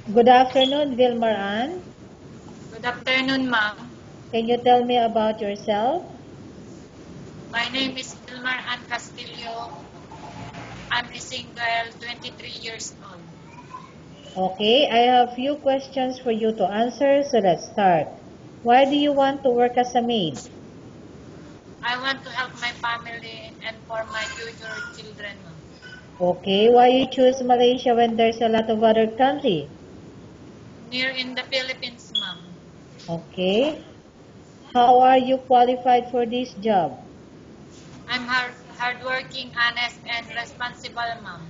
Good afternoon, Vilmar Ann. Good afternoon, ma'am. Can you tell me about yourself? My name is Vilmar Ann Castillo. I'm a single, 23 years old. Okay, I have few questions for you to answer, so let's start. Why do you want to work as a maid? I want to help my family and for my future children, ma'am. Okay, why you choose Malaysia when there's a lot of other country? Near in the Philippines, ma'am. Okay, how are you qualified for this job? I'm hardworking, honest, and responsible, ma'am.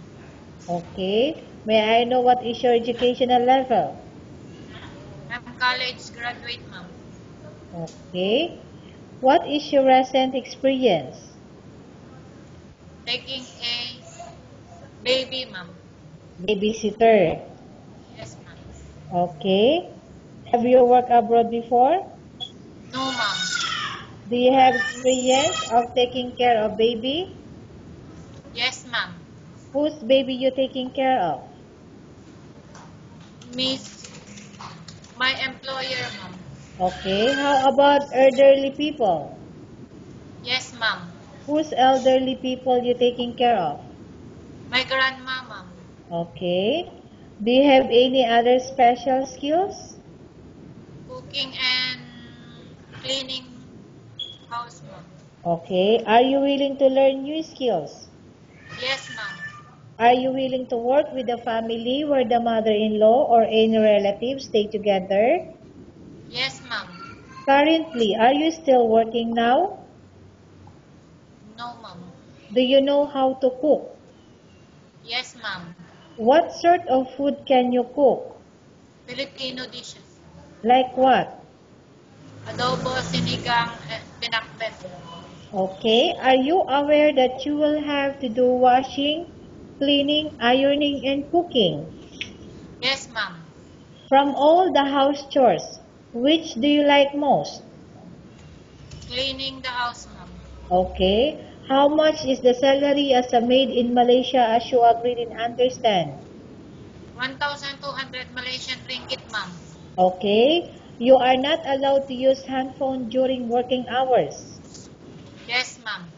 Okay, may I know what is your educational level? I'm college graduate, ma'am. Okay, what is your recent experience? Taking a baby, ma'am. Babysitter. Yes, ma'am. Okay, have you worked abroad before? No, ma'am. Do you have experience of taking care of baby? Yes, ma'am. Whose baby you taking care of? Miss, my employer, ma'am. Okay, how about elderly people? Yes, ma'am. Whose elderly people you taking care of? My grandma, ma'am. Okay, do you have any other special skills? Cooking and cleaning house, ma'am. Okay, are you willing to learn new skills? Yes, ma'am. Are you willing to work with a family where the mother-in-law or any relatives stay together? Yes, ma'am. Currently, are you still working now? No, ma'am. Do you know how to cook? Yes, ma'am. What sort of food can you cook? Filipino dishes. Like what? Adobo, sinigang, pinakbet. Okay, are you aware that you will have to do washing, cleaning, ironing, and cooking? Yes, ma'am. From all the house chores, which do you like most? Cleaning the house, ma'am. Okay, how much is the salary as a maid in Malaysia as you agreed and understand? 1,200 Malaysian ringgit, ma'am. Okay, you are not allowed to use handphone during working hours. Yes, ma'am.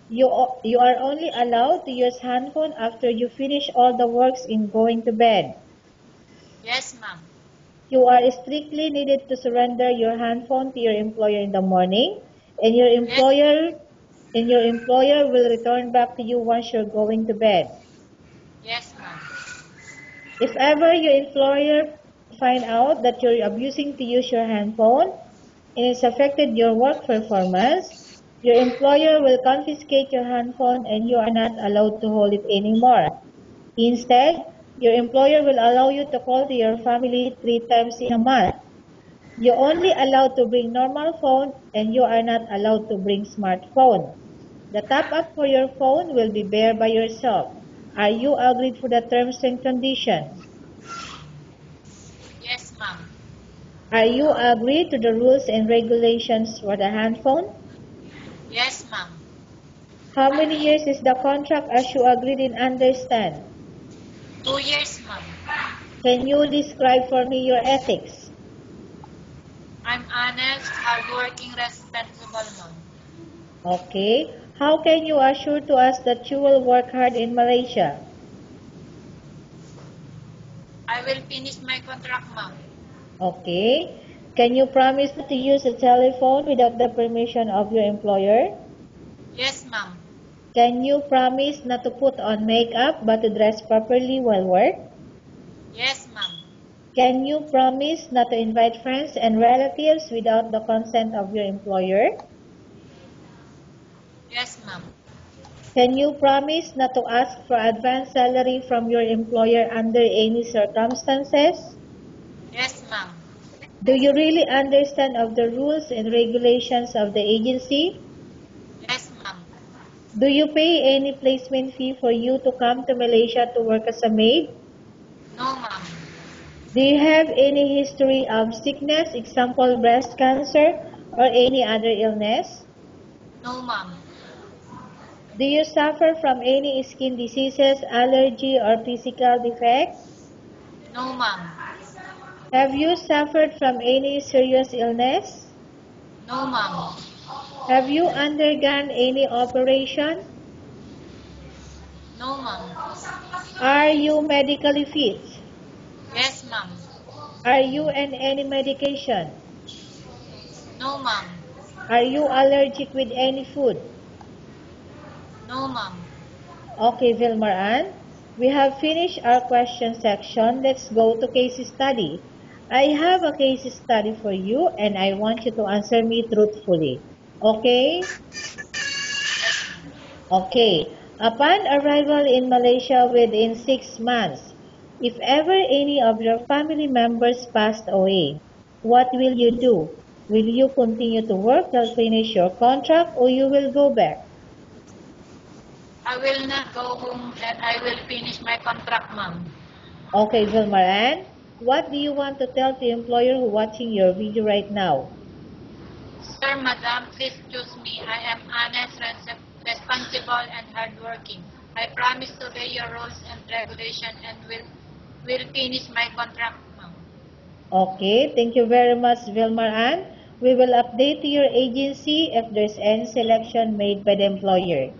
You are only allowed to use handphone after you finish all the works in going to bed. Yes, ma'am. You are strictly needed to surrender your handphone to your employer in the morning, and Yes, your employer will return back to you once you're going to bed. yes, ma'am. If ever your employer find out that you're abusing to use your handphone and it's affected your work performance, your employer will confiscate your handphone and you are not allowed to hold it anymore. Instead, your employer will allow you to call to your family 3 times in a month. You're only allowed to bring normal phone and you are not allowed to bring smartphone. The top up for your phone will be bear by yourself. Are you agreed for the terms and conditions? Yes, ma'am. Are you agreed to the rules and regulations for the handphone? Yes, ma'am. How many years is the contract as you agreed and understand? 2 years, ma'am. Can you describe for me your ethics? I'm honest, hardworking, responsible, ma'am. Okay. How can you assure to us that you will work hard in Malaysia? I will finish my contract, ma'am. Okay. Can you promise not to use a telephone without the permission of your employer? Yes, ma'am. Can you promise not to put on makeup but to dress properly while work? Yes, ma'am. Can you promise not to invite friends and relatives without the consent of your employer? Yes, ma'am. Can you promise not to ask for advance salary from your employer under any circumstances? Yes, ma'am. Do you really understand of the rules and regulations of the agency? Yes, ma'am. Do you pay any placement fee for you to come to Malaysia to work as a maid? No, ma'am. Do you have any history of sickness, example breast cancer, or any other illness? No, ma'am. Do you suffer from any skin diseases, allergy, or physical defect? No, ma'am. Have you suffered from any serious illness? No, ma'am. Have you undergone any operation? No, ma'am. Are you medically fit? Yes, ma'am. Are you on any medication? No, ma'am. Are you allergic with any food? No, ma'am. Okay, Vilmar Ann, we have finished our question section. Let's go to case study. I have a case study for you and I want you to answer me truthfully. Okay? Okay. Upon arrival in Malaysia within 6 months, if ever any of your family members passed away, what will you do? Will you continue to work till finish your contract or you will go back? I will not go home and I will finish my contract, ma'am. Okay, Vilmaran, what do you want to tell the employer who watching your video right now? Sir, madam, please choose me. I am honest, responsible, and hardworking. I promise to obey your rules and regulations and will finish my contract, ma'am. Okay, thank you very much, Vilmaran. We will update to your agency if there's any selection made by the employer.